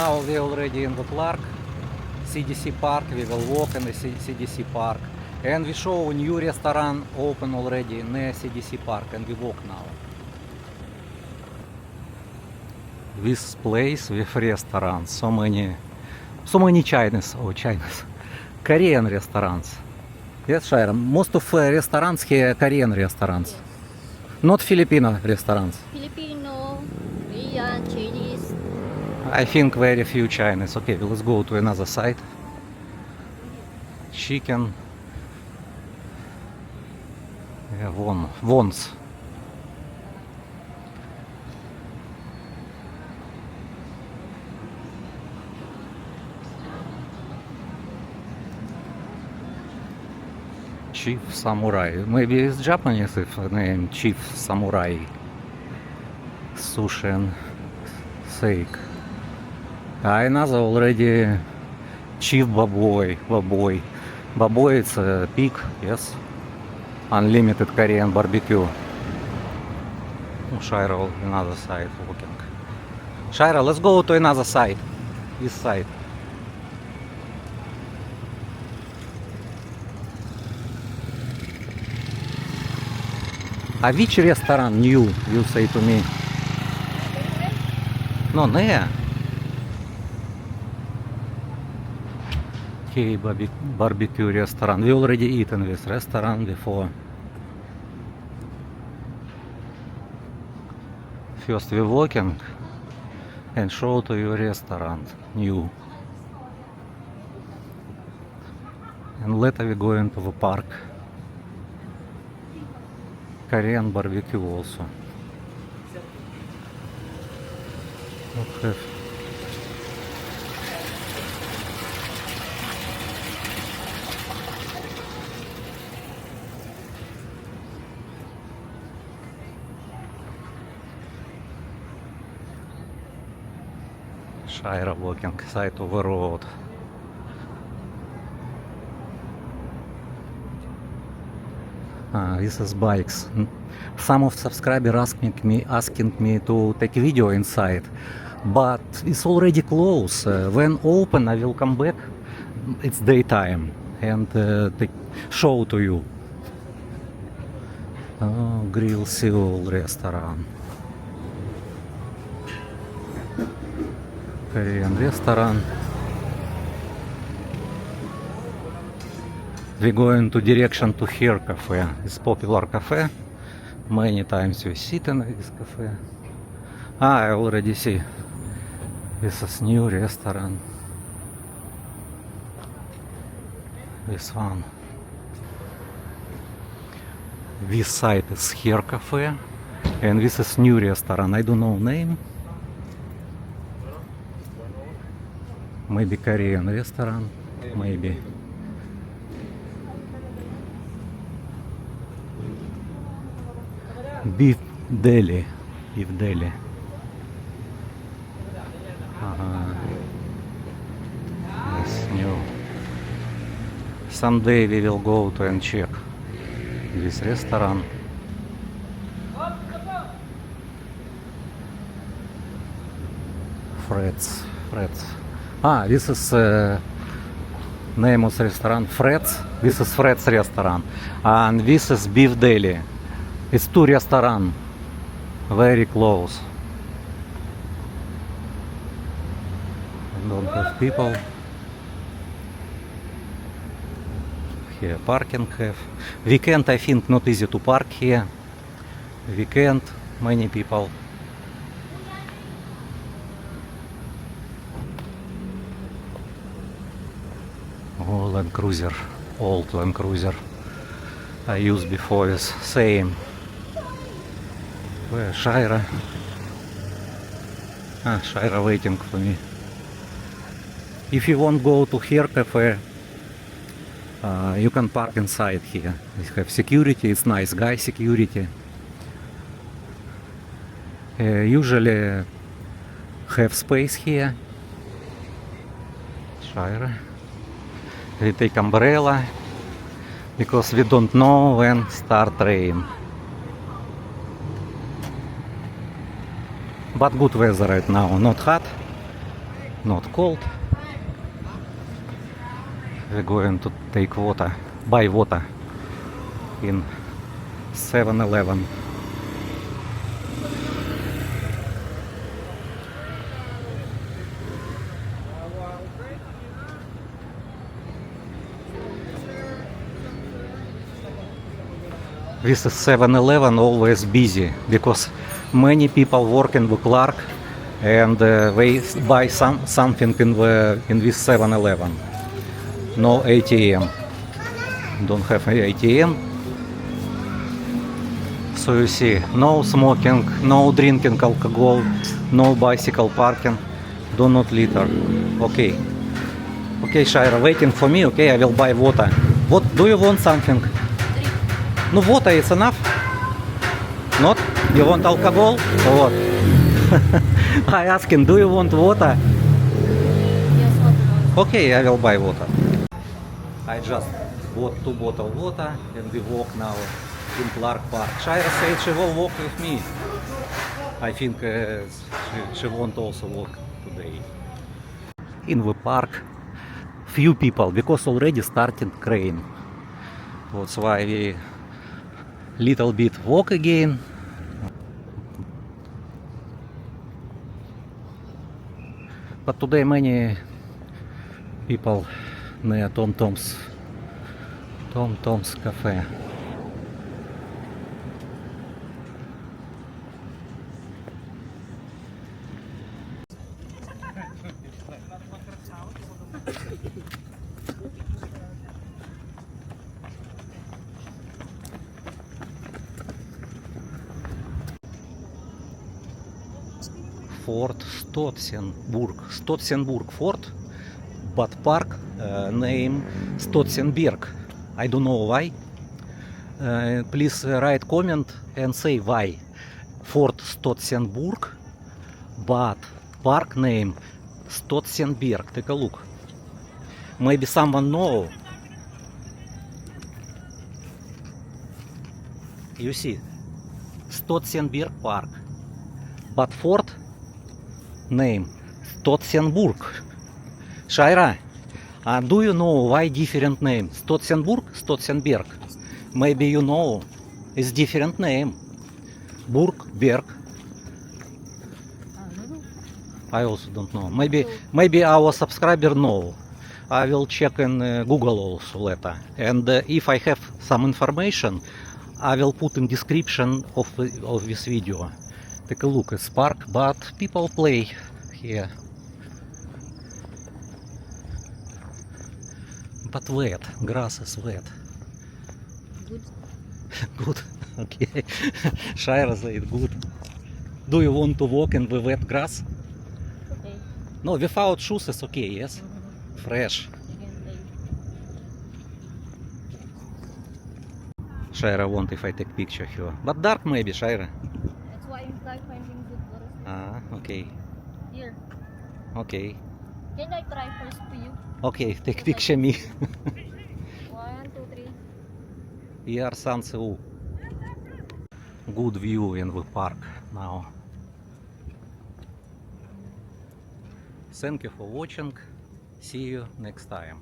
Now we already in the park, CDC Park. We will walk in the CDC Park, and we show a new restaurant open already near CDC Park, and we walk now. This place with restaurants, so many Chinese, Korean restaurants. Yes, Shaira, most of restaurants here Korean restaurants, not Filipino restaurants. Filipino, Korean, Chinese. I think very few Chinese. Okay, let's go to another side. Chicken. Yeah, Wons. Chief Samurai. Maybe it's Japanese if name Chief Samurai. Sushi and steak. Another already Chief Baboy. Baboy it's a pig, yes. Unlimited Korean barbecue. Shaira another side walking. Shaira, let's go to another side. This side. А which restaurant new, you say to me? No, there. Okay, barbecue restaurant. We already eaten this restaurant before. First we walking and show to you restaurant new. And later we go into the park. Korean barbecue also. Okay. Shaira walking side of the road. This is bikes. Some of subscribers asking me to take video inside, but it's already closed. When open, I will come back. It's daytime and show to you. Grill Seoul restaurant. Korean restaurant. We go into direction to here cafe. It's popular cafe. Many times we sit in this cafe. I already see. This is new restaurant. This one. This side is here cafe, and this is new restaurant. I don't know name. Maybe Korean restaurant. Maybe. Beef Deli. Yes, new. Someday we will go to and check this restaurant. Fred's. This is name of the restaurant. Fred's. This is Fred's restaurant, and this is Beef Deli. It's two restaurants, very close. Don't have people. Here parking have. Weekend I think not easy to park here. Weekend many people. Oh, Land Cruiser, old Land Cruiser. I used before is same. Where Shaira? Shaira waiting for me. If you want to go to here cafe, you can park inside here. We have security. It's nice guy security. Usually have space here. Shaira. We take umbrella because we don't know when start rain. But good weather right now, not hot. not cold. We're going to take water, buy water in 7-Eleven. This is 7-Eleven always busy because many people work in the Clark and they buy something in this 7-Eleven. No ATM. Don't have ATM. So you see, no smoking, no drinking alcohol, no bicycle parking, do not litter. Okay. Okay, Shaira, waiting for me, okay, I will buy water. What, do you want something? No, water is enough? Not? You want alcohol or what? I asking, do you want water? Yes, what? Okay, I will buy water. I just bought 2 bottles of water and we walk now in Clark Park. Shaira said she will walk with me. I think she won't also walk today. In the park, few people because already started rain. That's why we little bit walk again. But today many people near Tom Tom's cafe. Fort Stotsenburg Fort, but park name Stotsenberg. I don't know why. Please write comment and say why. Fort Stotsenburg, but park name Stotsenberg. Take a look. Maybe someone know. You see, Stotsenberg Park, but fort name Stotsenburg. Shaira, do you know why different name? Stotsenberg. Maybe you know it's different name. Berg. I also don't know. Maybe our subscriber know. I will check in Google also later. And if I have some information, I will put in description of this video. Take a look, it's park, but people play here. But wet, grass is wet. Good. Good, okay. Shaira said good. Do you want to walk in the wet grass? Okay. No, without shoes is okay, yes? Fresh. You can play. Shaira want if I take picture here. But dark maybe, Shaira. That's why I'm like finding good photos. Ah, okay. Here. Okay. Can I try first to you? Okay, take picture me. 1, 2, 3. Here Sanseul. Good view in the park now. Thank you for watching. See you next time.